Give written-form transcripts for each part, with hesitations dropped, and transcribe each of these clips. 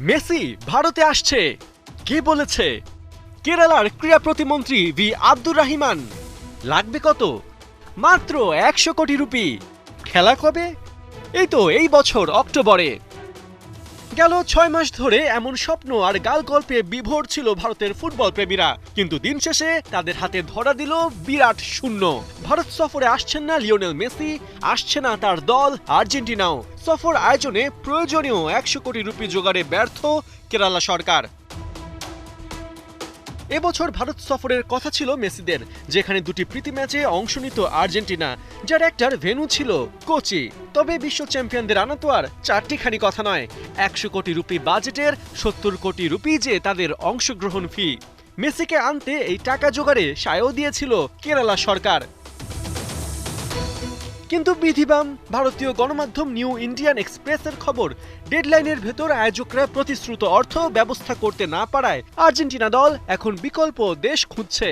Messi ভারতে আসছে, কে বলেছে? কেরালার ক্রীড়া প্রতিমন্ত্রী ভি আব্দুর রহিমান। লাগবে কত? মাত্র 100 কোটি রুপি। খেলা কবে? এই তো এই বছর অক্টোবরে। গেল 6 মাস ধরে এমন স্বপ্ন আর গালগল্পে বিভোর ছিল ভারতের ফুটবল প্রেমীরা, কিন্তু দিন শেষে তাদের হাতে ধরা দিল বিরাট শূন্য। ভারত সফরে আসছেন না লিওনেল মেসি, আসছে না তার দল আর্জেন্টিনাও। সফর আয়োজনে প্রয়োজনীয় 100 কোটি রুপি জোগাড়ে ব্যর্থ কেরালা সরকার। এবছর ভারত সফরের কথা ছিল মেসিদের, যেখানে দুটি প্রীতি ম্যাচে অংশ নিত আর্জেন্টিনা, যার একটার ভেন্যু ছিল কোচি। তবে বিশ্ব চ্যাম্পিয়নদের আনা তো আর চারটিখানি কথা নয়। 100 কোটি রুপি বাজেটের 70 কোটি রুপি যে তাদের অংশগ্রহণ ফি। মেসিকে আনতে এই টাকা জোগাড়ে সায়ও দিয়েছিল কেরালা সরকার। কিন্তু বিধিবাম ভারতীয় গণমাধ্যম নিউ ইন্ডিয়ান এক্সপ্রেসের খবর, ডেডলাইনের ভেতর আয়োজকরা প্রতিশ্রুত অর্থ ব্যবস্থা করতে না পারায় আর্জেন্টিনা দল এখন বিকল্প দেশ খুঁজছে।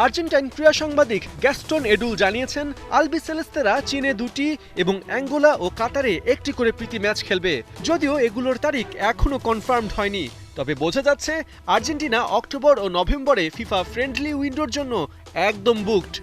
আর্জেন্টাইন ক্রীড়া সাংবাদিক গ্যাস্টন এডুল জানিয়েছেন, আলবিসেলেস্তেরা চীনে 2টি এবং অ্যাঙ্গোলা ও কাতারে 1টি করে প্রীতি ম্যাচ খেলবে। যদিও এগুলোর তারিখ এখনো কনফার্মড হয়নি, তবে বোঝা যাচ্ছে আর্জেন্টিনা অক্টোবর ও নভেম্বরে ফিফা ফ্রেন্ডলি উইন্ডোর জন্য একদম বুকড।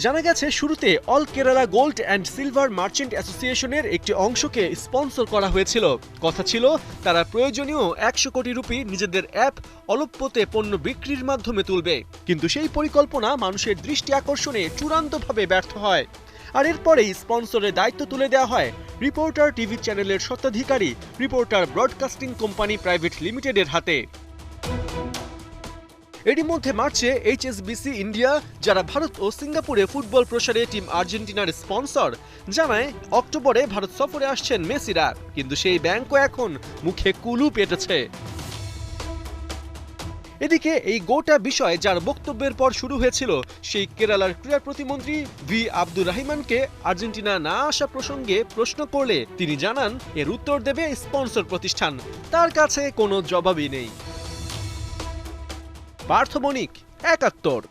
জানা গেছে, শুরুতে all Kerala gold and silver merchant অ্যাসোসিয়েশনের একটি অংশকে স্পন্সর করা হয়েছিল। কথা ছিল তারা প্রয়োজনীয় 100 কোটি রুপি নিজেদের অ্যাপ অলপ্যতে পণ্য বিক্রির মাধ্যমে তুলবে, কিন্তু সেই পরিকল্পনা মানুষের দৃষ্টি আকর্ষণে চূড়ান্তভাবে ব্যর্থ হয়। আর এরপরেই স্পন্সরের দায়িত্ব তুলে দেওয়া হয় রিপোর্টার টিভি চ্যানেলের স্বত্বাধিকারী রিপোর্টার ব্রডকাস্টিং কোম্পানি প্রাইভেট লিমিটেডের হাতে। এরই মধ্যে মার্চে এইচএসবিসি ইন্ডিয়া, যারা ভারত ও সিঙ্গাপুরে ফুটবল প্রসারে টিম আর্জেন্টিনার স্পন্সর, জানায় অক্টোবরে ভারত সফরে আসছেন মেসিরা, কিন্তু সেই ব্যাংকও এখন মুখে কুলুপ এঁটেছে। এদিকে এই গোটা বিষয় যার বক্তব্যের পর শুরু হয়েছিল, সেই কেরালার ক্রীড়া প্রতিমন্ত্রী ভি আব্দুর রহিমানকে আর্জেন্টিনা না আসা প্রসঙ্গে প্রশ্ন করলে তিনি জানান এর উত্তর দেবে স্পন্সর প্রতিষ্ঠান, তার কাছে কোনো জবাবই নেই। পার্থ বণিক, ৭১।